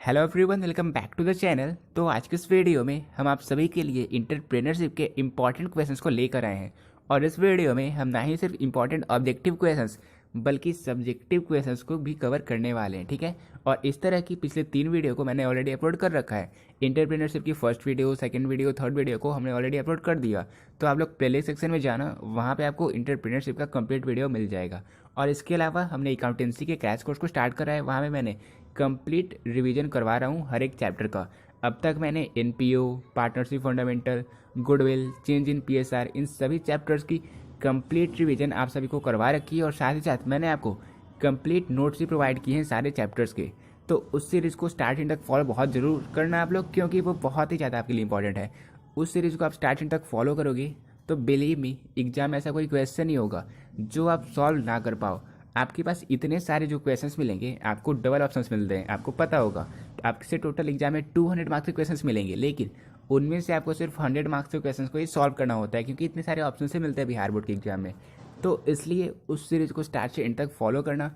Hello everyone, welcome back to the channel. तो आज के इस वीडियो में हम आप सभी के लिए इंटरप्रेन्योरशिप के इम्पॉर्टेंट क्वेश्चंस को लेकर आए हैं। और इस वीडियो में हम ना ही सिर्फ इम्पॉर्टेंट ऑब्जेक्टिव क्वेश्चंस बल्कि सब्जेक्टिव क्वेश्चंस को भी कवर करने वाले हैं, ठीक है। और इस तरह की पिछले 3 वीडियो को मैंने ऑलरेडी अपलोड कर रखा है। इंटरप्रेन्योरशिप की first video, second video, third video को हमने ऑलरेडी अपलोड कर दिया। तो आप लोग प्लेलिस्ट सेक्शन में जाना, वहाँ पे आपको इंटरप्रेन्योरशिप का कंप्लीट वीडियो मिल जाएगा। और इसके अलावा हमने अकाउंटेंसी के क्रैश कोर्स को स्टार्ट करा है, वहाँ में मैंने कंप्लीट रिवीजन करवा रहा हूँ हर एक चैप्टर का। अब तक मैंने NPO, partnership fundamental, goodwill, change in PSR, इन सभी चैप्टर्स की कंप्लीट रिवीजन आप सभी को करवा रखी है। और साथ ही साथ मैंने आपको कंप्लीट नोट्स भी प्रोवाइड किए हैं सारे चैप्टर्स के। तो उस सीरीज़ को स्टार्टिंग तक फॉलो बहुत ज़रूर करना आप लोग, क्योंकि वो बहुत ही ज़्यादा आपके लिए इंपॉर्टेंट है। उस सीरीज़ को आप स्टार्टिंग तक फॉलो करोगे तो बिलीव मी, एग्जाम में ऐसा कोई क्वेश्चन नहीं होगा जो आप सॉल्व ना कर पाओ। आपके पास इतने सारे जो क्वेश्चंस मिलेंगे, आपको डबल ऑप्शंस मिलते हैं। आपको पता होगा आपसे टोटल एग्जाम में 200 मार्क्स के क्वेश्चंस मिलेंगे, लेकिन उनमें से आपको सिर्फ 100 मार्क्स के क्वेश्चंस को ही सॉल्व करना होता है, क्योंकि इतने सारे ऑप्शन से मिलते हैं बिहार बोर्ड के एग्जाम में। तो इसलिए उस सीरीज़ को स्टार्ट से एंड तक फॉलो करना,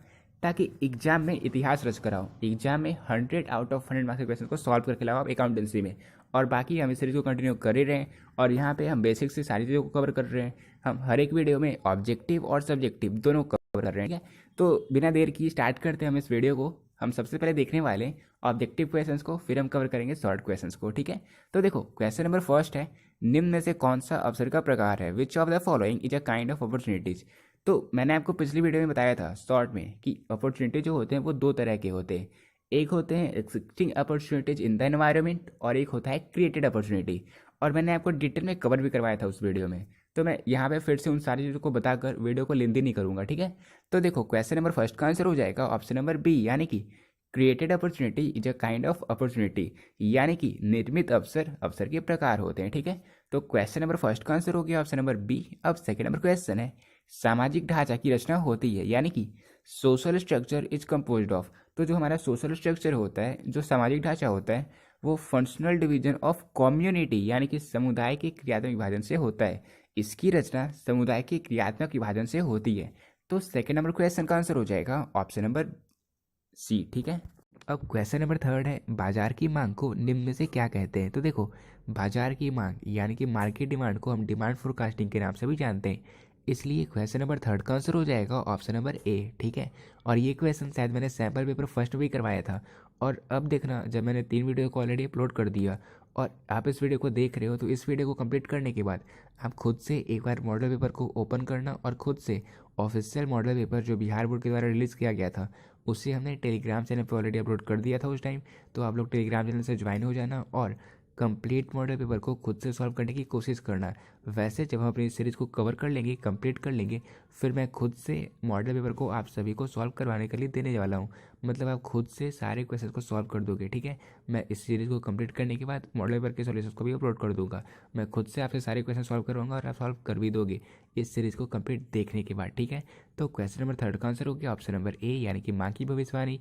ताकि एग्जाम में इतिहास रच कर आओ। एग्जाम में 100 आउट ऑफ 100 मार्क्स के क्वेश्चन को सॉल्व करके लाओ आप अकाउंटेंसी में। और बाकी हम इस सीरीज़ को कंटिन्यू कर ही रहे हैं, और यहाँ पे हम बेसिक से सारी चीज़ों को कवर कर रहे हैं। हम हर एक वीडियो में ऑब्जेक्टिव और सब्जेक्टिव दोनों कवर कर रहे हैं, ठीक है। तो बिना देर की स्टार्ट करते हैं हम इस वीडियो को। हम सबसे पहले देखने वाले हैं ऑब्जेक्टिव क्वेश्चंस को, फिर हम कवर करेंगे शॉर्ट क्वेश्चंस को, ठीक है। तो देखो, क्वेश्चन नंबर फर्स्ट है, निम्न में से कौन सा अवसर का प्रकार है? Which of the following is a kind of opportunities? तो मैंने आपको पिछली वीडियो में बताया था शॉर्ट में कि अपॉर्चुनिटी जो होते हैं वो दो तरह के होते हैं। एक होते हैं existing opportunities in the environment, और एक होता है क्रिएटेड अपॉर्चुनिटी। और मैंने आपको डिटेल में कवर भी करवाया था उस वीडियो में। तो मैं यहाँ पे फिर से उन सारी चीज़ों को बताकर वीडियो को लेंदी नहीं करूँगा, ठीक है। तो देखो, क्वेश्चन नंबर फर्स्ट का आंसर हो जाएगा ऑप्शन नंबर बी, यानी कि created opportunity is a kind of opportunity, यानी कि निर्मित अवसर अवसर के प्रकार होते हैं, ठीक है। तो क्वेश्चन नंबर फर्स्ट का आंसर हो गया ऑप्शन नंबर बी। अब सेकेंड नंबर क्वेश्चन है, सामाजिक ढांचा की रचना होती है, यानी कि social structure is composed of. तो जो हमारा सोशल स्ट्रक्चर होता है, जो सामाजिक ढांचा होता है, वो फंक्शनल डिवीजन ऑफ कम्युनिटी, यानी कि समुदाय के क्रियात्मक विभाजन से होता है। इसकी रचना समुदाय के क्रियात्मक विभाजन से होती है। तो सेकेंड नंबर क्वेश्चन का आंसर हो जाएगा ऑप्शन नंबर सी, ठीक है। अब क्वेश्चन नंबर थर्ड है, बाजार की मांग को निम्न में से क्या कहते हैं? तो देखो, बाजार की मांग यानी कि मार्केट डिमांड को हम डिमांड फोरकास्टिंग के नाम से भी जानते हैं। इसलिए क्वेश्चन नंबर थर्ड का आंसर हो जाएगा ऑप्शन नंबर ए, ठीक है। और ये क्वेश्चन शायद मैंने सैम्पल पेपर फर्स्ट भी करवाया था। और अब देखना, जब मैंने 3 वीडियो को ऑलरेडी अपलोड कर दिया और आप इस वीडियो को देख रहे हो, तो इस वीडियो को कंप्लीट करने के बाद आप खुद से एक बार मॉडल पेपर को ओपन करना, और खुद से ऑफिशियल मॉडल पेपर जो बिहार बोर्ड के द्वारा रिलीज़ किया गया था, उसे हमने टेलीग्राम चैनल पर ऑलरेडी अपलोड कर दिया था उस टाइम। तो आप लोग टेलीग्राम चैनल से ज्वाइन हो जाना और कंप्लीट मॉडल पेपर को खुद से सॉल्व करने की कोशिश करना। वैसे जब हम अपनी सीरीज़ को कवर कर लेंगे, कंप्लीट कर लेंगे, फिर मैं खुद से मॉडल पेपर को आप सभी को सॉल्व करवाने के लिए देने वाला हूँ। मतलब आप खुद से सारे क्वेश्चन को सॉल्व कर दोगे, ठीक है। मैं इस सीरीज़ को कंप्लीट करने के बाद मॉडल पेपर के सॉल्यूशंस को भी अपलोड कर दूंगा। मैं खुद से आपसे सारे क्वेश्चन सॉल्व करवाऊंगा और आप सॉल्व कर भी दोगे इस सीरीज़ को कंप्लीट देखने के बाद, ठीक है। तो क्वेश्चन नंबर थर्ड का आंसर हो गया ऑप्शन नंबर ए, यानी कि मांग की भविष्यवाणी।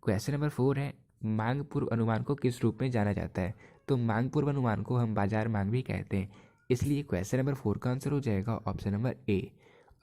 क्वेश्चन नंबर फोर है, मांग पूर्व अनुमान को किस रूप में जाना जाता है? तो मांग पूर्व अनुमान को हम बाजार मांग भी कहते हैं। इसलिए क्वेश्चन नंबर फोर का आंसर हो जाएगा ऑप्शन नंबर ए।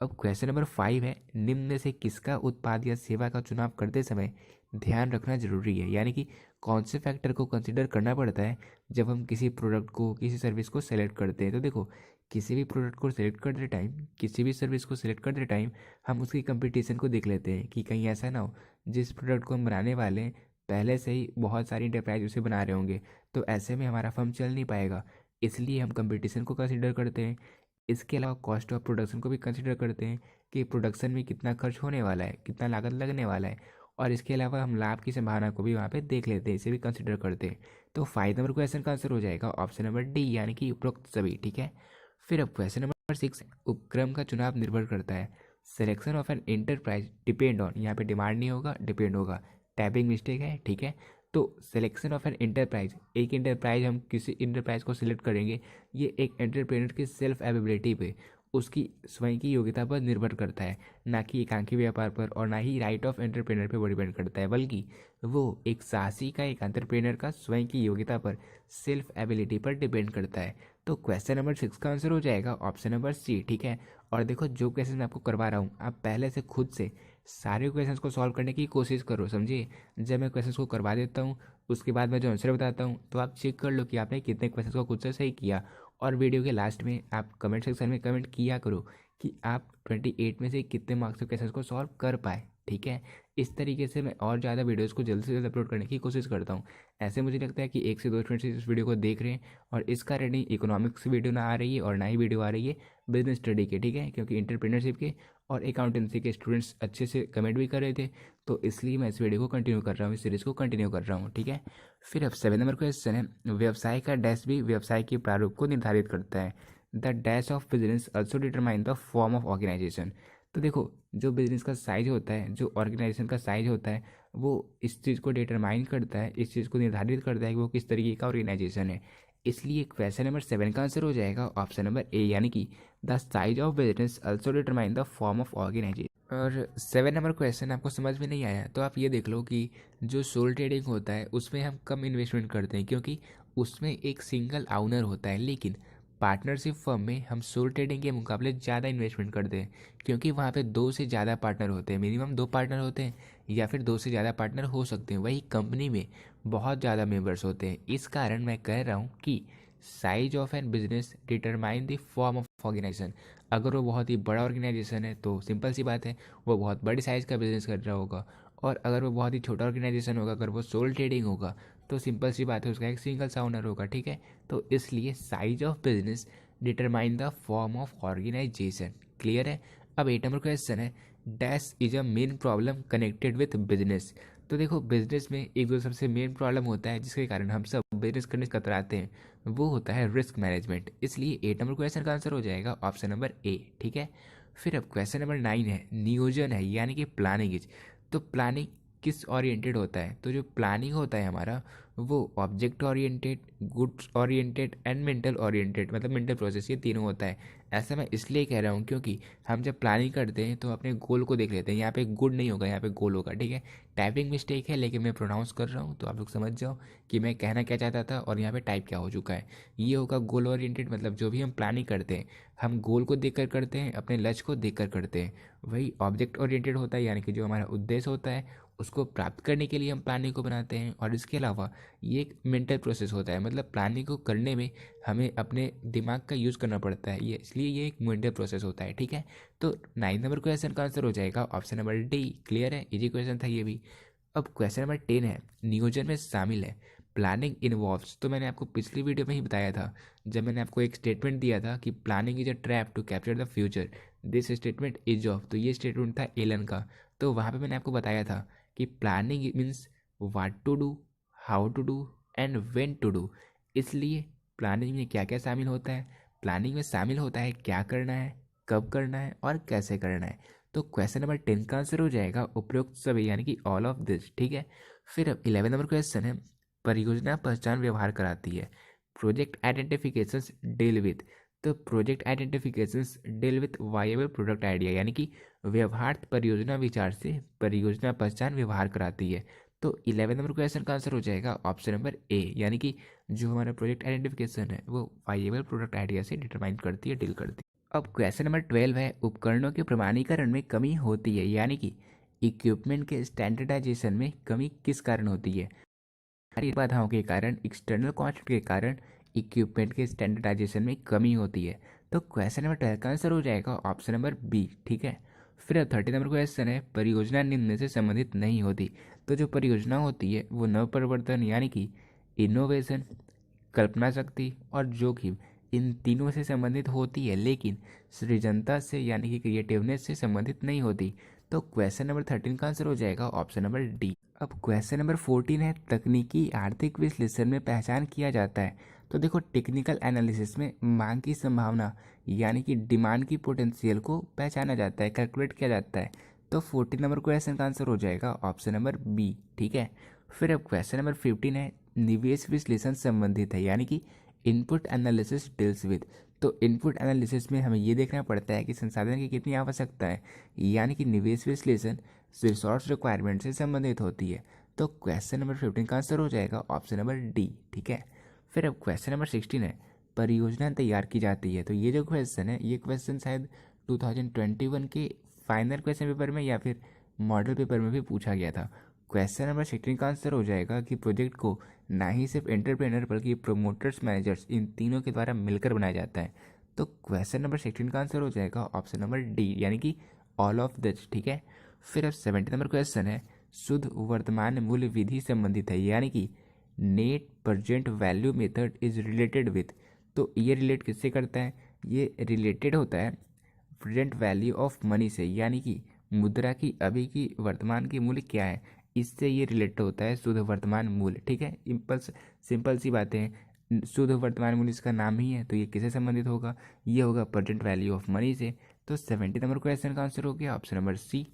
अब क्वेश्चन नंबर फाइव है, निम्न में से किसका उत्पाद या सेवा का चुनाव करते समय ध्यान रखना जरूरी है? यानी कि कौन से फैक्टर को कंसिडर करना पड़ता है जब हम किसी प्रोडक्ट को, किसी सर्विस को सेलेक्ट करते हैं? तो देखो, किसी भी प्रोडक्ट को सिलेक्ट करते टाइम, किसी भी सर्विस को सिलेक्ट करते टाइम हम उसकी कंपटीशन को देख लेते हैं कि कहीं ऐसा ना हो जिस प्रोडक्ट को हम बनाने वाले हैं पहले से ही बहुत सारी इंटरप्राइज उसे बना रहे होंगे, तो ऐसे में हमारा फर्म चल नहीं पाएगा। इसलिए हम कंपटीशन को कंसिडर करते हैं। इसके अलावा कॉस्ट ऑफ प्रोडक्शन को भी कंसिडर करते हैं कि प्रोडक्शन में कितना खर्च होने वाला है, कितना लागत लगने वाला है। और इसके अलावा हम लाभ की संभावना को भी वहाँ पे देख लेते हैं, इसे भी कंसिडर करते हैं। तो 5 नंबर क्वेश्चन का आंसर हो जाएगा ऑप्शन नंबर डी, यानी कि उपरोक्त सभी, ठीक है। फिर अब क्वेश्चन नंबर 6, उपक्रम का चुनाव निर्भर करता है। Selection of an enterprise depend on, यहाँ पे डिमांड नहीं होगा, डिपेंड होगा, टाइपिंग मिस्टेक है, ठीक है। तो सिलेक्शन ऑफ एन एंटरप्राइज, एक एंटरप्राइज, हम किसी एंटरप्राइज को सिलेक्ट करेंगे, ये एक एंटरप्रेन्योर की सेल्फ एबिलिटी पे, उसकी स्वयं की योग्यता पर निर्भर करता है, ना कि एकांकी व्यापार पर, और ना ही राइट ऑफ एंटरप्रेन्योर पे डिपेंड करता है, बल्कि वो एक साहसी का, एक एंटरप्रेन्योर का स्वयं की योग्यता पर, सेल्फ एबिलिटी पर डिपेंड करता है। तो क्वेश्चन नंबर 6 का आंसर हो जाएगा ऑप्शन नंबर सी, ठीक है। और देखो, जो क्वेश्चन मैं आपको करवा रहा हूँ, आप पहले से खुद से सारे क्वेश्चंस को सॉल्व करने की कोशिश करो, समझिए। जब मैं क्वेश्चंस को करवा देता हूँ उसके बाद मैं जो आंसर बताता हूँ तो आप चेक कर लो कि आपने कितने क्वेश्चन को खुद से सही किया। और वीडियो के लास्ट में आप कमेंट सेक्शन में कमेंट किया करो कि आप 28 में से कितने मार्क्स के क्वेश्चन को सॉल्व कर पाए। ठीक है, इस तरीके से मैं और ज़्यादा वीडियोज़ को जल्द से जल्द अपलोड करने की कोशिश करता हूँ। ऐसे मुझे लगता है कि 1 से 2 फ्रेंड्स इस वीडियो को देख रहे हैं और इस कारण ही इकोनॉमिक्स वीडियो ना आ रही है और ना ही वीडियो आ रही है बिजनेस स्टडी के। ठीक है, क्योंकि एंटरप्रेन्योरशिप के और अकाउंटेंसी के स्टूडेंट्स अच्छे से कमेंट भी कर रहे थे, तो इसलिए मैं इस वीडियो को कंटिन्यू कर रहा हूँ, इस सीरीज़ को कंटिन्यू कर रहा हूँ। ठीक है, फिर अब 7 नंबर क्वेश्चन है, व्यवसाय का डैश भी व्यवसाय के प्रारूप को निर्धारित करता है। The dash of business also determine the form of organisation. तो देखो, जो बिजनेस का साइज होता है, जो ऑर्गेनाइजेशन का साइज होता है, वो इस चीज़ को डिटरमाइन करता है, इस चीज़ को निर्धारित करता है कि वो किस तरीके का ऑर्गेनाइजेशन है। इसलिए क्वेश्चन नंबर 7 का आंसर हो जाएगा ऑप्शन नंबर ए, यानी कि the size of business also determine the form of organisation. और 7 नंबर क्वेश्चन आपको समझ में नहीं आया तो आप ये देख लो कि जो सोल ट्रेडिंग होता है उसमें हम कम इन्वेस्टमेंट करते हैं, क्योंकि उसमें एक सिंगल ओनर होता है। लेकिन पार्टनरशिप फर्म में हम सोल ट्रेडिंग के मुकाबले ज़्यादा इन्वेस्टमेंट करते हैं, क्योंकि वहाँ पे 2 से ज़्यादा पार्टनर होते हैं, मिनिमम 2 पार्टनर होते हैं या फिर 2 से ज़्यादा पार्टनर हो सकते हैं। वही कंपनी में बहुत ज़्यादा मेंबर्स होते हैं। इस कारण मैं कह रहा हूँ कि size of an business determine the form of organisation. अगर वो बहुत ही बड़ा ऑर्गेनाइजेशन है तो सिंपल सी बात है वो बहुत बड़ी साइज़ का बिजनेस कर रहा होगा, और अगर वो बहुत ही छोटा ऑर्गेनाइजेशन होगा, अगर वो सोल ट्रेडिंग होगा, तो सिंपल सी बात है उसका एक सिंगल सा ओनर होगा। ठीक है, तो इसलिए size of business determine the form of organisation. Clear है। अब 8 नंबर क्वेश्चन है, dash is a main problem connected with business. तो देखो, बिजनेस में एक जो सबसे मेन प्रॉब्लम होता है जिसके कारण हम सब बिजनेस करने से कतराते हैं, वो होता है रिस्क मैनेजमेंट। इसलिए 8 नंबर क्वेश्चन का आंसर हो जाएगा ऑप्शन नंबर ए। ठीक है, फिर अब क्वेश्चन नंबर 9 है, नियोजन है यानी कि प्लानिंग। तो प्लानिंग किस ओरिएंटेड होता है? तो जो प्लानिंग होता है हमारा, वो object oriented, goods oriented and mental oriented, मतलब मेंटल प्रोसेस, ये तीनों होता है। ऐसा मैं इसलिए कह रहा हूँ क्योंकि हम जब प्लानिंग करते हैं तो अपने गोल को देख लेते हैं। यहाँ पे गुड नहीं होगा, यहाँ पे गोल होगा। ठीक है, टाइपिंग मिस्टेक है लेकिन मैं प्रोनाउंस कर रहा हूँ तो आप लोग समझ जाओ कि मैं कहना क्या चाहता था और यहाँ पे टाइप क्या हो चुका है। ये होगा गोल ओरिएंटेड, मतलब जो भी हम प्लानिंग करते हैं हम गोल को देख कर करते हैं, अपने लक्ष्य को देख कर करते हैं। वही ऑब्जेक्ट ओरिएंटेड होता है, यानी कि जो हमारा उद्देश्य होता है उसको प्राप्त करने के लिए हम प्लानिंग को बनाते हैं। और इसके अलावा ये एक मेंटल प्रोसेस होता है, मतलब प्लानिंग को करने में हमें अपने दिमाग का यूज़ करना पड़ता है, ये इसलिए ये एक मेंटल प्रोसेस होता है। ठीक है, तो 9 नंबर क्वेश्चन का आंसर हो जाएगा ऑप्शन नंबर डी। क्लियर है, इजी क्वेश्चन था ये भी। अब क्वेश्चन नंबर 10 है, नियोजन में शामिल है प्लानिंग इन्वॉल्व्स। तो मैंने आपको पिछली वीडियो में ही बताया था, जब मैंने आपको एक स्टेटमेंट दिया था कि planning is a trap to capture the future, this statement is of. तो ये स्टेटमेंट था एलन का। तो वहाँ पे मैंने आपको बताया था कि planning means what to do, how to do and when to do. इसलिए प्लानिंग में क्या क्या शामिल होता है? प्लानिंग में शामिल होता है क्या करना है, कब करना है और कैसे करना है। तो क्वेश्चन नंबर 10 का आंसर हो जाएगा उपरोक्त सभी, यानी कि ऑल ऑफ दिस। ठीक है, फिर अब 11 नंबर क्वेश्चन है, परियोजना पहचान व्यवहार कराती है, प्रोजेक्ट आइडेंटिफिकेशंस डील विथ। तो project identifications deal with viable product idea, यानी कि व्यवहार परियोजना विचार से परियोजना पहचान व्यवहार कराती है। तो 11 नंबर क्वेश्चन का आंसर हो जाएगा ऑप्शन नंबर ए, यानी कि जो हमारा प्रोजेक्ट आइडेंटिफिकेशन है वो वायबल प्रोडक्ट आइडिया से डिटरमाइन करती है, डील करती है। अब क्वेश्चन नंबर 12 है, उपकरणों के प्रमाणीकरण में कमी होती है, यानी कि इक्विपमेंट के स्टैंडर्डाइजेशन में कमी किस कारण होती है? बाहरी बाधाओं के कारण, एक्सटर्नल कॉस्ट के कारण इक्विपमेंट के स्टैंडर्डाइजेशन में कमी होती है। तो क्वेश्चन नंबर 12 का आंसर हो जाएगा ऑप्शन नंबर बी। ठीक है, फिर अब 30 नंबर क्वेश्चन है, परियोजना निम्न से संबंधित नहीं होती। तो जो परियोजना होती है वो नवप्रवर्तन यानी कि इनोवेशन, कल्पना शक्ति और जोखिम, इन तीनों से संबंधित होती है, लेकिन सृजनता से यानी कि क्रिएटिवनेस से संबंधित नहीं होती। तो क्वेश्चन नंबर 13 का आंसर हो जाएगा ऑप्शन नंबर डी। अब क्वेश्चन नंबर 14 है, तकनीकी आर्थिक विश्लेषण में पहचान किया जाता है। तो देखो, टेक्निकल एनालिसिस में मांग की संभावना यानी कि डिमांड की पोटेंशियल को पहचाना जाता है, कैलकुलेट किया जाता है। तो 14 नंबर क्वेश्चन का आंसर हो जाएगा ऑप्शन नंबर बी। ठीक है, फिर अब क्वेश्चन नंबर 15 है, निवेश विश्लेषण संबंधित है, यानी कि इनपुट एनालिसिस डील्स विद। तो इनपुट एनालिसिस में हमें ये देखना पड़ता है कि संसाधन की कितनी आवश्यकता है, यानी कि निवेश विश्लेषण रिसोर्स रिक्वायरमेंट से संबंधित होती है। तो क्वेश्चन नंबर 15 का आंसर हो जाएगा ऑप्शन नंबर डी। ठीक है, फिर अब क्वेश्चन नंबर 16 है, परियोजना तैयार की जाती है। तो ये जो क्वेश्चन है, ये क्वेश्चन शायद 2021 के फाइनल क्वेश्चन पेपर में या फिर मॉडल पेपर में भी पूछा गया था। क्वेश्चन नंबर 16 का आंसर हो जाएगा कि प्रोजेक्ट को ना ही सिर्फ एंटरप्रेनर बल्कि प्रोमोटर्स, मैनेजर्स, इन तीनों के द्वारा मिलकर बनाया जाता है। तो क्वेश्चन नंबर 16 का आंसर हो जाएगा ऑप्शन नंबर डी, यानी कि ऑल ऑफ दिस। ठीक है, फिर अब 17 नंबर क्वेश्चन है, शुद्ध वर्तमान मूल्य विधि संबंधित है, यानी कि net present value method is related with. तो ये रिलेट किससे करता है? ये रिलेटेड होता है प्रेजेंट वैल्यू ऑफ मनी से, यानी कि मुद्रा की अभी की वर्तमान की मूल्य क्या है, इससे ये रिलेटेड होता है शुद्ध वर्तमान मूल्य। ठीक है, सिंपल सी बातें हैं। शुद्ध वर्तमान मूल्य इसका नाम ही है, तो ये किससे संबंधित होगा? ये होगा प्रेजेंट वैल्यू ऑफ मनी से। तो 70 नंबर क्वेश्चन का आंसर हो गया ऑप्शन नंबर सी।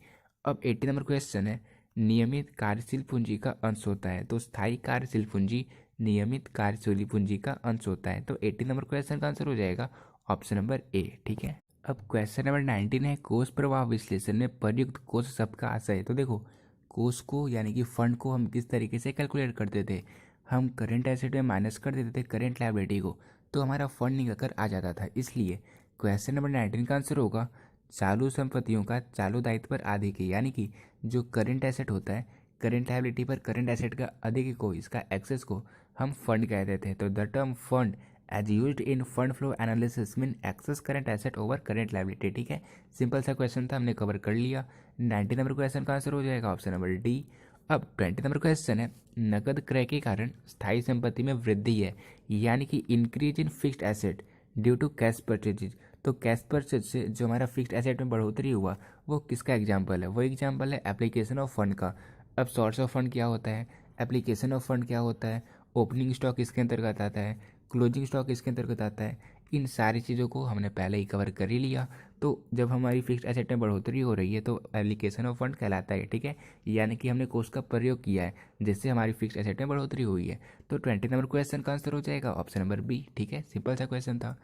अब 80 नंबर क्वेश्चन है, नियमित कार्यशील पूंजी का अंश होता है। तो स्थायी कार्यशील पूंजी नियमित कार्यशील पूंजी का अंश होता है। तो 80 नंबर क्वेश्चन का आंसर हो जाएगा ऑप्शन नंबर ए। ठीक है, अब क्वेश्चन नंबर 19 है, कोष प्रवाह विश्लेषण में प्रयुक्त कोष शब्द का आशय। तो देखो, कोष को यानी कि फंड को हम किस तरीके से कैलकुलेट करते थे? हम करेंट एसेट में माइनस कर देते थे करेंट लायबिलिटी को, तो हमारा फंड निकल कर आ जाता था। इसलिए क्वेश्चन नंबर 19 का आंसर होगा चालू संपत्तियों का चालू दायित्व पर आधिक्य, यानी कि जो करेंट एसेट होता है, करेंट लायबिलिटी पर करेंट एसेट का आधिक्य को, इसका एक्सेस को हम फंड कहते थे। तो the term fund as used in fund flow analysis mean excess current asset over current liability. ठीक है, सिंपल सा क्वेश्चन था, हमने कवर कर लिया। 90 नंबर क्वेश्चन का आंसर हो जाएगा ऑप्शन नंबर डी। अब 20 नंबर क्वेश्चन है, नकद क्रय के कारण स्थायी संपत्ति में वृद्धि है, यानी कि increase in fixed asset due to cash purchases. तो कैश परचेज से जो हमारा फिक्स्ड एसेट में बढ़ोतरी हुआ, वो किसका एग्जाम्पल है? वो एग्जाम्पल है एप्लीकेशन ऑफ फंड का। अब सोर्स ऑफ फंड क्या होता है, एप्लीकेशन ऑफ फंड क्या होता है, ओपनिंग स्टॉक इसके अंतर्गत आता है, क्लोजिंग स्टॉक इसके अंतर्गत आता है। इन सारी चीज़ों को हमने पहले ही कवर कर ही लिया। तो जब हमारी फिक्स्ड एसेट में बढ़ोतरी हो रही है तो एप्लीकेशन ऑफ फंड कहलाता है। ठीक है, यानी कि हमने कोष का प्रयोग किया है जिससे हमारी फिक्स्ड एसेट में बढ़ोतरी हुई है। तो 20 नंबर क्वेश्चन का आंसर हो जाएगा ऑप्शन नंबर बी। ठीक है, सिंपल सा क्वेश्चन था।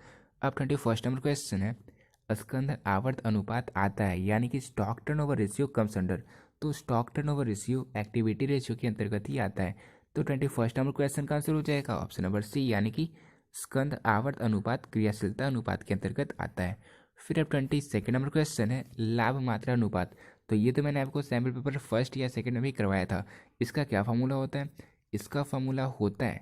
अब 21 नंबर क्वेश्चन है, स्कंद आवर्त अनुपात आता है, यानी कि stock turnover ratio comes under. तो stock turnover ratio activity ratio के अंतर्गत ही आता है। तो 21 नंबर क्वेश्चन का आंसर हो जाएगा ऑप्शन नंबर सी, यानी कि स्कंद आवर्त अनुपात क्रियाशीलता अनुपात के अंतर्गत आता है। फिर अब 22 नंबर क्वेश्चन है, लाभ मात्रा अनुपात। तो ये तो मैंने आपको सैम्पल पेपर फर्स्ट या सेकंड में भी करवाया था। इसका क्या फॉर्मूला होता है? इसका फॉर्मूला होता है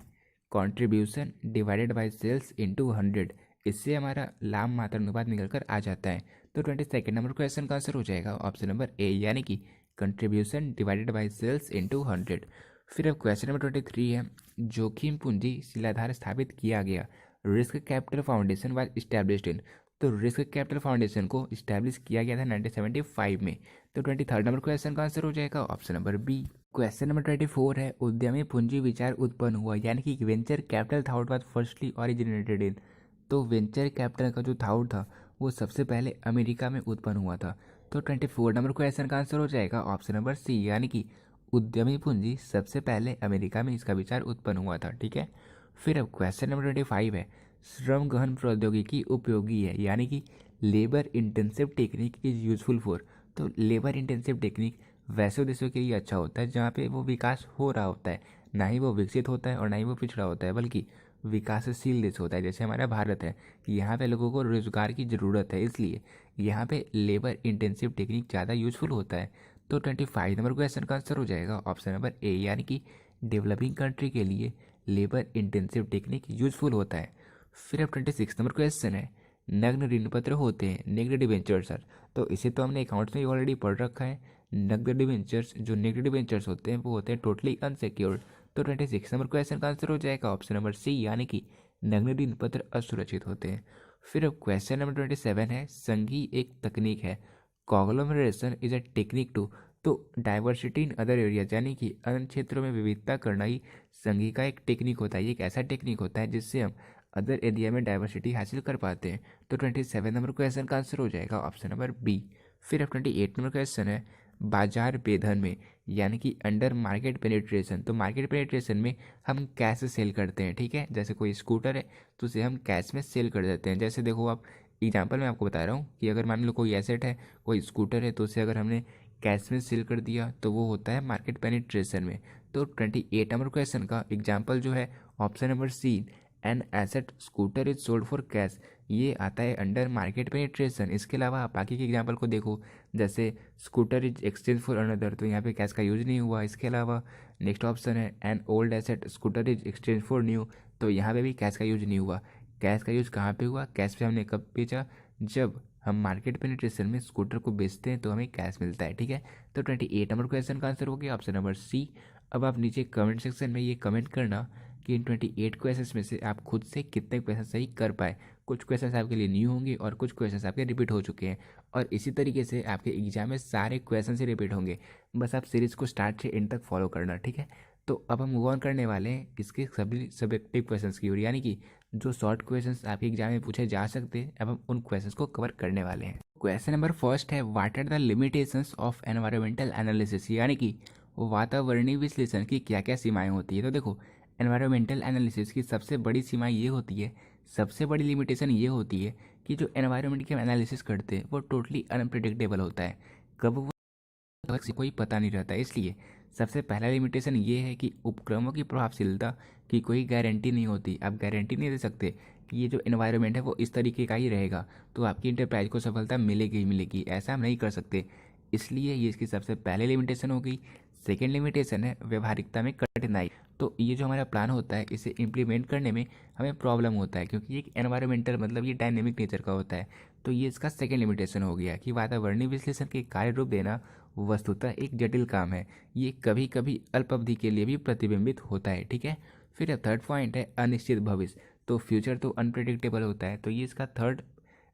contribution divided by sales into 100। इससे हमारा लाभ मात्रा अनुपात निकल कर आ जाता है। तो 22 नंबर क्वेश्चन का आंसर हो जाएगा ऑप्शन नंबर ए, यानी कि contribution divided by sales into 100। फिर अब क्वेश्चन नंबर 23 है, जोखिम पूंजी शिलाधार स्थापित किया गया, risk capital foundation was established in. तो रिस्क कैपिटल फाउंडेशन को इस्टेब्लिश किया गया था 1975 में। तो 23 नंबर क्वेश्चन का आंसर हो जाएगा option number B. Question number 24 है, उद्यमी पूंजी विचार उत्पन्न हुआ, यानी कि venture capital thought was firstly originated in. तो वेंचर कैपिटल का जो थॉट था वो सबसे पहले अमेरिका में उत्पन्न हुआ था। तो 24 नंबर क्वेश्चन का आंसर हो जाएगा ऑप्शन नंबर सी, यानी कि उद्यमी पूंजी सबसे पहले अमेरिका में इसका विचार उत्पन्न हुआ था। ठीक है, फिर अब क्वेश्चन नंबर 25 है, श्रम गहन प्रौद्योगिकी उपयोगी है, यानी कि labour intensive technique is useful for. तो लेबर इंटेंसिव टेक्निक वैसे देशों के लिए अच्छा होता है जहाँ पे वो विकास हो रहा होता है, ना ही वो विकसित होता है और ना ही वो पिछड़ा होता है, बल्कि विकासशील देश होता है, जैसे हमारा भारत है कि यहाँ पे लोगों को रोजगार की ज़रूरत है, इसलिए यहाँ पे लेबर इंटेंसिव टेक्निक ज़्यादा यूजफुल होता है। तो 25 नंबर क्वेश्चन का आंसर हो जाएगा ऑप्शन नंबर ए, यानी कि डेवलपिंग कंट्री के लिए लेबर इंटेंसिव टेक्निक यूजफुल होता है। फिर अब 26 नंबर क्वेश्चन है, नग्न ऋण पत्र होते हैं, नेगेटिव डिबेंचर्स सर। तो इसे तो हमने अकाउंट्स में ऑलरेडी पढ़ रखा है। नग्न डिबेंचर्स, जो नेगेटिव डिबेंचर्स होते हैं वो होते हैं टोटली अनसिक्योर्ड। तो 26 नंबर क्वेश्चन का आंसर हो जाएगा ऑप्शन नंबर सी, यानी कि नग्न ऋण पत्र असुरक्षित होते हैं। फिर अब क्वेश्चन नंबर 27 है, संघी एक तकनीक है, कॉग्लोमरेशन इज अ टेक्निक टू। तो डाइवर्सिटी इन अदर एरियाज, यानी कि अन्य क्षेत्रों में विविधता करना ही संघी का एक टेक्निक होता है। ये एक ऐसा टेक्निक होता है जिससे हम अदर एरिया में डाइवर्सिटी हासिल कर पाते हैं। तो 27 नंबर क्वेश्चन का आंसर हो जाएगा ऑप्शन नंबर बी। फिर अब 28 नंबर क्वेश्चन है, बाजार बेधन में, यानी कि अंडर मार्केट पेनिट्रेशन। तो मार्केट पेनिट्रेशन में हम कैश सेल करते हैं। ठीक है, जैसे कोई स्कूटर है तो उसे हम कैश में सेल कर देते हैं। जैसे देखो, आप एग्जाम्पल मैं आपको बता रहा हूँ कि अगर मान लो कोई एसेट है, कोई स्कूटर है, तो उसे अगर हमने कैश में सेल कर दिया तो वो होता है मार्केट पेनिट्रेशन में। तो 28 नंबर क्वेश्चन का एग्जाम्पल जो है option number C, an asset scooter is sold for cash, ये आता है अंडर मार्केट पेनिट्रेशन। इसके अलावा आप बाकी के एग्जाम्पल को देखो, जैसे scooter is exchange for another, तो यहाँ पे कैश का यूज नहीं हुआ। इसके अलावा नेक्स्ट ऑप्शन है an old asset scooter is exchange for new, तो यहाँ पे भी कैश का यूज नहीं हुआ। कैश का यूज कहाँ पे हुआ? कैश पे हमने कब बेचा? जब हम मार्केट पेनिट्रेशन में स्कूटर को बेचते हैं तो हमें कैश मिलता है, ठीक है। तो 28 नंबर क्वेश्चन का आंसर हो गया ऑप्शन नंबर सी। अब आप नीचे कमेंट सेक्शन में ये कमेंट करना कि इन 28 क्वेश्चंस में से आप खुद से कितने क्वेश्चन सही कर पाए। कुछ क्वेश्चंस आपके लिए न्यू होंगे और कुछ क्वेश्चंस आपके रिपीट हो चुके हैं, और इसी तरीके से आपके एग्जाम में सारे क्वेश्चन ही रिपीट होंगे। बस आप सीरीज़ को स्टार्ट से एंड तक फॉलो करना, ठीक है। तो अब हम मूव ऑन करने वाले हैं इसके सभी सब्जेक्टिव क्वेश्चंस की ओर, यानी कि जो शॉर्ट क्वेश्चंस आपके एग्जाम में पूछे जा सकते हैं, अब हम उन क्वेश्चंस को कवर करने वाले हैं। क्वेश्चन नंबर फर्स्ट है, what are the limitations of environmental analysis, यानी कि वातावरणीय विश्लेषण की क्या क्या सीमाएं होती है। तो देखो, एनवायरमेंटल एनालिसिस की सबसे बड़ी सीमा ये होती है, सबसे बड़ी लिमिटेशन ये होती है कि जो एनवायरनमेंट के एनालिसिस करते हैं वो टोटली अनप्रिडिक्टेबल होता है, कब वो से कोई पता नहीं रहता। इसलिए सबसे पहला लिमिटेशन ये है कि उपक्रमों की प्रभावशीलता की कोई गारंटी नहीं होती। आप गारंटी नहीं दे सकते कि ये जो एनवायरनमेंट है वो इस तरीके का ही रहेगा तो आपकी इंटरप्राइज को सफलता मिलेगी ही मिलेगी, ऐसा हम नहीं कर सकते। इसलिए ये इसकी सबसे पहले लिमिटेशन हो गई। सेकेंड लिमिटेशन है व्यवहारिकता में कठिनाई। तो ये जो हमारा प्लान होता है इसे इम्प्लीमेंट करने में हमें प्रॉब्लम होता है, क्योंकि ये एनवायरमेंटल मतलब ये डायनेमिक नेचर का होता है। तो ये इसका सेकेंड लिमिटेशन हो गया कि वातावरणीय विश्लेषण के कार्य रूप देना वस्तुतः एक जटिल काम है, ये कभी कभी अल्प अवधि के लिए भी प्रतिबिंबित होता है, ठीक है। फिर थर्ड पॉइंट है अनिश्चित भविष्य। तो फ्यूचर तो अनप्रेडिक्टेबल होता है, तो ये इसका थर्ड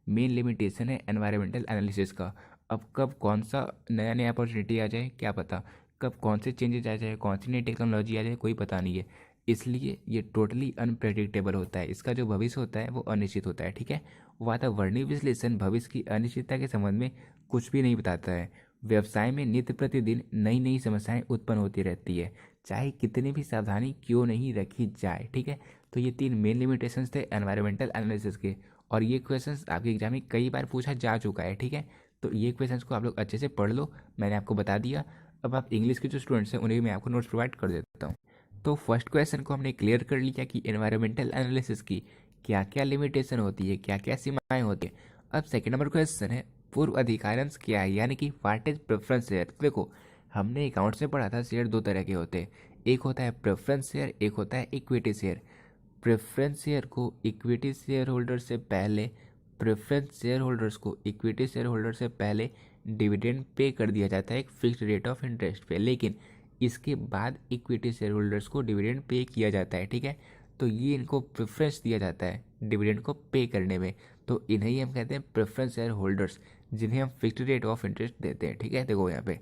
मेन लिमिटेशन है एनवायरमेंटल एनालिसिस का। अब कब कौन सा नया नया अपॉर्चुनिटी आ जाए क्या पता, कब कौन से चेंजेज आ जाए, कौन सी नई टेक्नोलॉजी आ जाए कोई पता नहीं है। इसलिए ये टोटली अनप्रेडिक्टेबल होता है, इसका जो भविष्य होता है वो अनिश्चित होता है, ठीक है। वातावरणीय विश्लेषण भविष्य की अनिश्चितता के संबंध में कुछ भी नहीं बताता है। व्यवसाय में नित्य प्रतिदिन नई नई समस्याएं उत्पन्न होती रहती है, चाहे कितनी भी सावधानी क्यों नहीं रखी जाए, ठीक है। तो ये तीन मेन लिमिटेशंस थे एनवायरमेंटल एनालिसिस के, और ये क्वेश्चंस आपके एग्जाम में कई बार पूछा जा चुका है, ठीक है। तो ये क्वेश्चंस को आप लोग अच्छे से पढ़ लो, मैंने आपको बता दिया। अब आप इंग्लिश के जो स्टूडेंट्स हैं उन्हें मैं आपको नोट्स प्रोवाइड कर देता हूँ। तो फर्स्ट क्वेश्चन को हमने क्लियर कर लिया कि एनवायरमेंटल एनालिसिस की क्या क्या लिमिटेशन होती है, क्या क्या सीमाएं होती है। अब सेकेंड नंबर क्वेश्चन है पूर्व अधिकांश क्या है, यानी कि व्हाट इज प्रेफरेंस शेयर। देखो, हमने अकाउंट्स में पढ़ा था शेयर दो तरह के होते हैं, एक होता है प्रेफरेंस शेयर, एक होता है इक्विटी शेयर। प्रेफरेंस शेयर को इक्विटी शेयर होल्डर से पहले प्रेफरेंस शेयर होल्डर्स को इक्विटी शेयर होल्डर से पहले डिविडेंड पे कर दिया जाता है एक फिक्स्ड रेट ऑफ इंटरेस्ट पे, लेकिन इसके बाद इक्विटी शेयर होल्डर्स को डिविडेंड पे किया जाता है, ठीक है। तो ये इनको प्रेफरेंस दिया जाता है डिविडेंड को पे करने में, तो इन्हें ही हम कहते हैं प्रेफरेंस शेयर होल्डर्स, जिन्हें हम फिक्स्ड रेट ऑफ इंटरेस्ट देते हैं, ठीक है। देखो यहाँ पे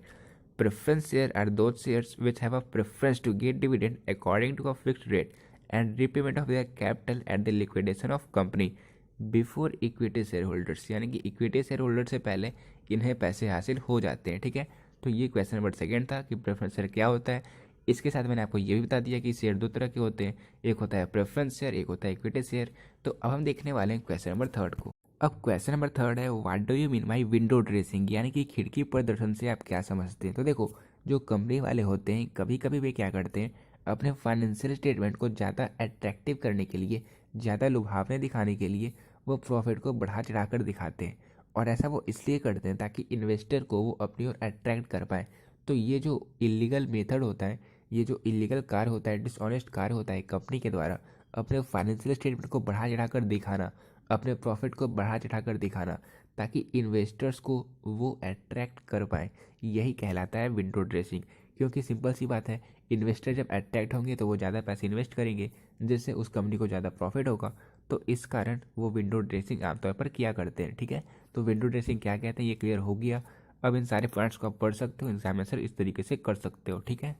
preference share are those shares which have a preference to get dividend according to a fixed rate and repayment of their capital at the liquidation of company before equity share holders, यानी कि equity share holder से पहले इन्हें पैसे हासिल हो जाते हैं, ठीक है। तो ये क्वेश्चन नंबर सेकेंड था कि प्रेफरेंस शेयर क्या होता है। इसके साथ मैंने आपको ये भी बता दिया कि शेयर दो तरह के होते हैं, एक होता है प्रेफरेंस शेयर, एक होता है इक्विटी शेयर। तो अब हम देखने वाले हैं क्वेश्चन नंबर थर्ड को। अब क्वेश्चन नंबर थर्ड है what do you mean by window dressing, यानी कि खिड़की प्रदर्शन से आप क्या समझते हैं। तो देखो, जो कंपनी वाले होते हैं कभी कभी वे क्या करते हैं, अपने फाइनेंशियल स्टेटमेंट को ज़्यादा अट्रैक्टिव करने के लिए, ज़्यादा लुभावने दिखाने के लिए वो प्रॉफिट को बढ़ा चढ़ा कर दिखाते हैं, और ऐसा वो इसलिए करते हैं ताकि इन्वेस्टर को वो अपनी ओर अट्रैक्ट कर पाए। तो ये जो इलीगल मेथड होता है, ये जो इलीगल कार्य होता है, डिसऑनेस्ट कार्य होता है कंपनी के द्वारा अपने फाइनेंशियल स्टेटमेंट को बढ़ा चढ़ा कर दिखाना, अपने प्रॉफिट को बढ़ा चढ़ा कर दिखाना, ताकि इन्वेस्टर्स को वो अट्रैक्ट कर पाए, यही कहलाता है विंडो ड्रेसिंग। क्योंकि सिंपल सी बात है, इन्वेस्टर जब अट्रैक्ट होंगे तो वो ज़्यादा पैसे इन्वेस्ट करेंगे, जिससे उस कंपनी को ज़्यादा प्रॉफिट होगा। तो इस कारण वो विंडो ड्रेसिंग आमतौर पर किया करते हैं, ठीक है। तो विंडो ड्रेसिंग क्या कहते हैं ये क्लियर हो गया। अब इन सारे पॉइंट्स को आप पढ़ सकते हो, एग्जाम आंसर इस तरीके से कर सकते हो, ठीक है।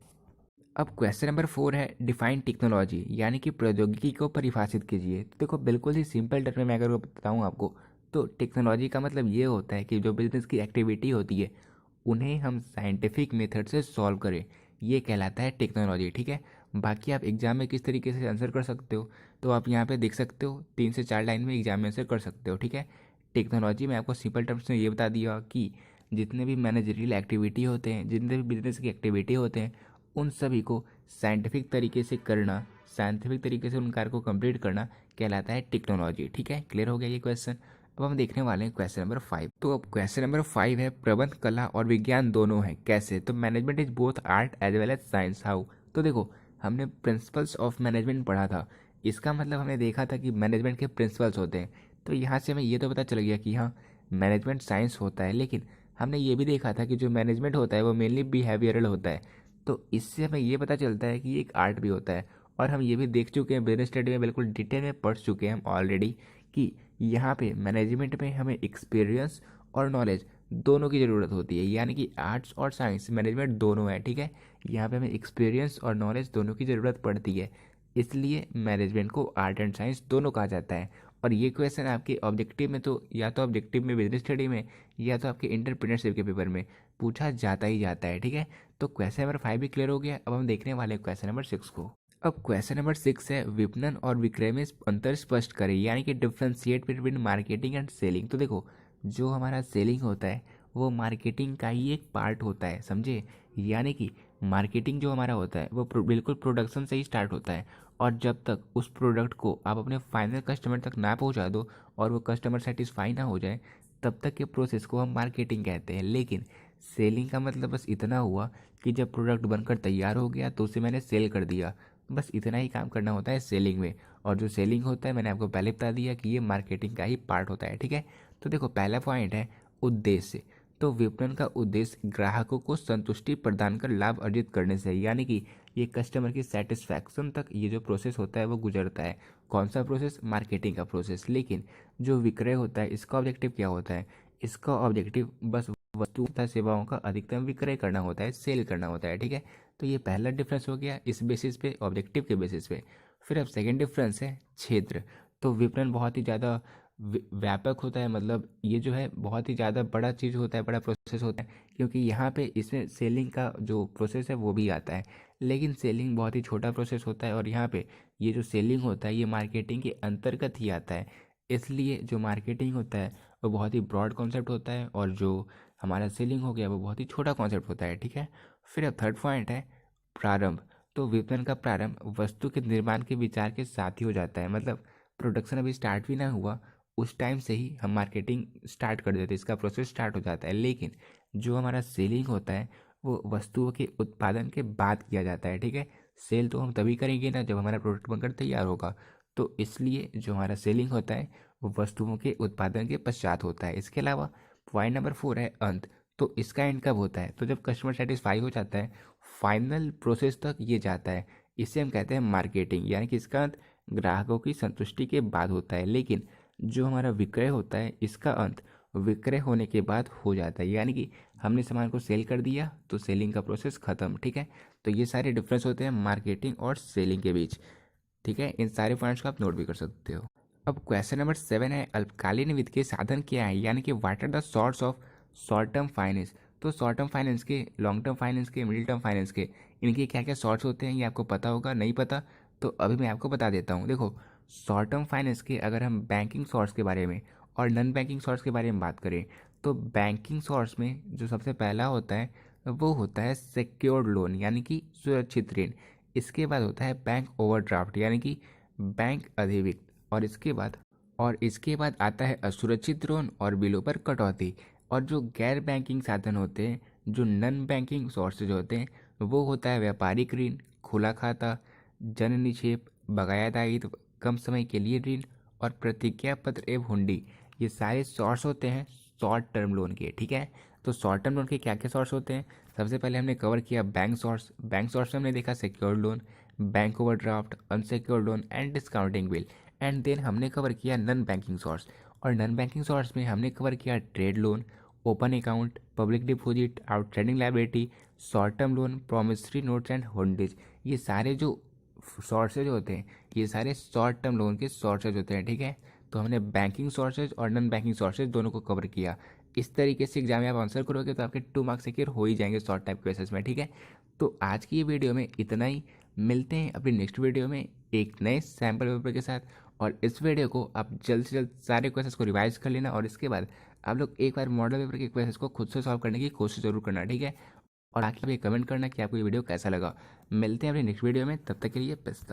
अब क्वेश्चन नंबर 4 है डिफाइन टेक्नोलॉजी, यानी कि प्रौद्योगिकी को परिभाषित कीजिए। तो देखो, बिल्कुल ही सिंपल टर्म में अगर वो बताऊँ आपको, तो टेक्नोलॉजी का मतलब ये होता है कि जो बिजनेस की एक्टिविटी होती है उन्हें हम साइंटिफिक मेथड से सॉल्व करें, ये कहलाता है टेक्नोलॉजी, ठीक है। बाकी आप एग्जाम में किस तरीके से आंसर कर सकते हो तो आप यहाँ पे देख सकते हो, 3 से 4 लाइन में एग्जाम में आंसर कर सकते हो, ठीक है। टेक्नोलॉजी में आपको सिंपल टर्म्स में ये बता दिया कि जितने भी मैनेजरियल एक्टिविटी होते हैं, जितने भी बिजनेस की एक्टिविटी होते हैं, उन सभी को साइंटिफिक तरीके से करना, साइंटिफिक तरीके से उन कार्य को कंप्लीट करना कहलाता है टेक्नोलॉजी, ठीक है। क्लियर हो गया ये क्वेश्चन। अब हम देखने वाले हैं क्वेश्चन नंबर 5। तो अब क्वेश्चन नंबर 5 है, प्रबंध कला और विज्ञान दोनों है, कैसे? तो management is both art as well as science, how? तो देखो, हमने प्रिंसिपल्स ऑफ मैनेजमेंट पढ़ा था। इसका मतलब हमने देखा था कि मैनेजमेंट के प्रिंसिपल्स होते हैं। तो यहाँ से हमें ये तो पता चल गया कि हाँ, मैनेजमेंट साइंस होता है, लेकिन हमने ये भी देखा था कि जो मैनेजमेंट होता है वो मेनली बिहेवियरल होता है। तो इससे हमें ये पता चलता है कि एक आर्ट भी होता है। और हम ये भी देख चुके हैं, बिजनेस स्टडी में बिल्कुल डिटेल में पढ़ चुके हैं हम ऑलरेडी, कि यहाँ पे मैनेजमेंट में हमें एक्सपीरियंस और नॉलेज दोनों की ज़रूरत होती है। यानी कि आर्ट्स और साइंस मैनेजमेंट दोनों है, ठीक है। यहाँ पे हमें एक्सपीरियंस और नॉलेज दोनों की ज़रूरत पड़ती है, इसलिए मैनेजमेंट को आर्ट एंड साइंस दोनों कहा जाता है। और ये क्वेश्चन आपके ऑब्जेक्टिव में, तो या तो ऑब्जेक्टिव में बिजनेस स्टडी में, या तो आपके एंटरप्रेन्योरशिप के पेपर में पूछा जाता ही जाता है, ठीक है। तो क्वेश्चन नंबर 5 भी क्लियर हो गया। अब हम देखने वाले हैं क्वेश्चन नंबर 6 को। अब क्वेश्चन नंबर 6 है, विपणन और विक्रय में अंतर स्पष्ट करें, यानी कि differentiate between marketing and selling. तो देखो, जो हमारा सेलिंग होता है वो मार्केटिंग का ही एक पार्ट होता है, समझे। यानी कि मार्केटिंग जो हमारा होता है वो बिल्कुल प्रोडक्शन से ही स्टार्ट होता है, और जब तक उस प्रोडक्ट को आप अपने फाइनल कस्टमर तक ना पहुंचा दो और वो कस्टमर सेटिस्फाई ना हो जाए, तब तक के प्रोसेस को हम मार्केटिंग कहते हैं। लेकिन सेलिंग का मतलब बस इतना हुआ कि जब प्रोडक्ट बनकर तैयार हो गया तो उसे मैंने सेल कर दिया, बस इतना ही काम करना होता है सेलिंग में। और जो सेलिंग होता है, मैंने आपको पहले बता दिया कि ये मार्केटिंग का ही पार्ट होता है, ठीक है। तो देखो, पहला पॉइंट है उद्देश्य। तो विपणन का उद्देश्य ग्राहकों को संतुष्टि प्रदान कर लाभ अर्जित करने से है, यानी कि ये कस्टमर की सेटिस्फैक्शन तक ये जो प्रोसेस होता है वो गुजरता है। कौन सा प्रोसेस? मार्केटिंग का प्रोसेस। लेकिन जो विक्रय होता है, इसका ऑब्जेक्टिव क्या होता है? इसका ऑब्जेक्टिव बस वस्तु तथा सेवाओं का अधिकतम विक्रय करना होता है, सेल करना होता है, ठीक है। तो ये पहला डिफरेंस हो गया इस बेसिस पे, ऑब्जेक्टिव के बेसिस पे। फिर अब सेकंड डिफरेंस है क्षेत्र। तो विपणन बहुत ही ज़्यादा व्यापक होता है, मतलब ये जो है बहुत ही ज़्यादा बड़ा चीज़ होता है, बड़ा प्रोसेस होता है, क्योंकि यहाँ पे इसमें सेलिंग का जो प्रोसेस है वो भी आता है। लेकिन सेलिंग बहुत ही छोटा प्रोसेस होता है, और यहाँ पे ये जो सेलिंग होता है ये मार्केटिंग के अंतर्गत ही आता है। इसलिए जो मार्केटिंग होता है वो बहुत ही ब्रॉड कॉन्सेप्ट होता है, और जो हमारा सेलिंग हो गया वो बहुत ही छोटा कॉन्सेप्ट होता है, ठीक है। फिर अब थर्ड पॉइंट है प्रारंभ। तो विपणन का प्रारंभ वस्तु के निर्माण के विचार के साथ ही हो जाता है, मतलब प्रोडक्शन अभी स्टार्ट भी ना हुआ उस टाइम से ही हम मार्केटिंग स्टार्ट कर देते हैं, इसका प्रोसेस स्टार्ट हो जाता है। लेकिन जो हमारा सेलिंग होता है वो वस्तुओं के उत्पादन के बाद किया जाता है, ठीक है। सेल तो हम तभी करेंगे ना जब हमारा प्रोडक्ट बनकर तैयार होगा। तो इसलिए जो हमारा सेलिंग होता है वो वस्तुओं के उत्पादन के पश्चात होता है। इसके अलावा पॉइंट नंबर 4 है अंत। तो इसका एंड कब होता है? तो जब कस्टमर सेटिस्फाई हो जाता है, फाइनल प्रोसेस तक ये जाता है, इसे हम कहते हैं मार्केटिंग, यानी कि इसका अंत ग्राहकों की संतुष्टि के बाद होता है। लेकिन जो हमारा विक्रय होता है इसका अंत विक्रय होने के बाद हो जाता है, यानी कि हमने सामान को सेल कर दिया तो सेलिंग का प्रोसेस खत्म, ठीक है। तो ये सारे डिफरेंस होते हैं मार्केटिंग और सेलिंग के बीच, ठीक है। इन सारे पॉइंट्स को आप नोट भी कर सकते हो। अब क्वेश्चन नंबर 7 है, अल्पकालीन वित्त के साधन क्या है, यानी कि what are the source of short term finance. तो शॉर्ट टर्म फाइनेंस के, लॉन्ग टर्म फाइनेंस के, मिडिल टर्म फाइनेंस के, इनके क्या क्या सोर्स होते हैं ये आपको पता होगा, नहीं पता तो अभी मैं आपको बता देता हूँ। देखो, शॉर्ट टर्म फाइनेंस के अगर हम बैंकिंग सोर्स के बारे में और नॉन बैंकिंग सोर्स के बारे में बात करें, तो बैंकिंग सोर्स में जो सबसे पहला होता है वो होता है सिक्योर्ड लोन, यानी कि सुरक्षित ऋण। इसके बाद होता है बैंक ओवरड्राफ्ट, यानी कि बैंक अधिविक्त। और इसके बाद आता है असुरक्षित लोन और बिलों पर कटौती। और जो गैर बैंकिंग साधन होते हैं, जो नॉन बैंकिंग सोर्सेज होते हैं, वो होता है व्यापारिक ऋण, खुला खाता, जन निक्षेप, बकाया दायित्व, कम समय के लिए ऋण और प्रतिज्ञा पत्र एवं हुंडी। ये सारे सोर्स होते हैं शॉर्ट टर्म लोन के, ठीक है। तो शॉर्ट टर्म लोन के क्या क्या सोर्स होते हैं? सबसे पहले हमने कवर किया बैंक सोर्स। बैंक सोर्स में हमने देखा secured loan, bank overdraft, unsecured loan and discounting bill. And then हमने कवर किया नॉन बैंकिंग सोर्स, और नॉन बैंकिंग सोर्स में हमने कवर किया trade loan, open account, public deposit, outstanding liability, short term loan, promissory notes and होल्डेज। ये सारे जो सोर्सेज होते हैं ये सारे शॉर्ट टर्म लोन के सोर्सेज होते हैं, ठीक है। तो हमने बैंकिंग सोर्सेज और नॉन बैंकिंग सोर्सेज दोनों को कवर किया। इस तरीके से एग्जाम में आप आंसर करोगे तो आपके 2 मार्क्स सिक्योर हो ही जाएंगे शॉर्ट टाइप क्वेश्चंस में, ठीक है। तो आज की ये वीडियो में इतना ही। मिलते हैं अपनी नेक्स्ट वीडियो में एक नए सैम्पल पेपर के साथ। और इस वीडियो को आप जल्द से जल्द सारे क्वेश्चंस को रिवाइज कर लेना, और इसके बाद आप लोग एक बार मॉडल पेपर के क्वेश्चंस को खुद से सॉल्व करने की कोशिश जरूर करना, ठीक है। और आके आप ये कमेंट करना कि आपको ये वीडियो कैसा लगा। मिलते हैं अपनी नेक्स्ट वीडियो में, तब तक के लिए बेस्ट।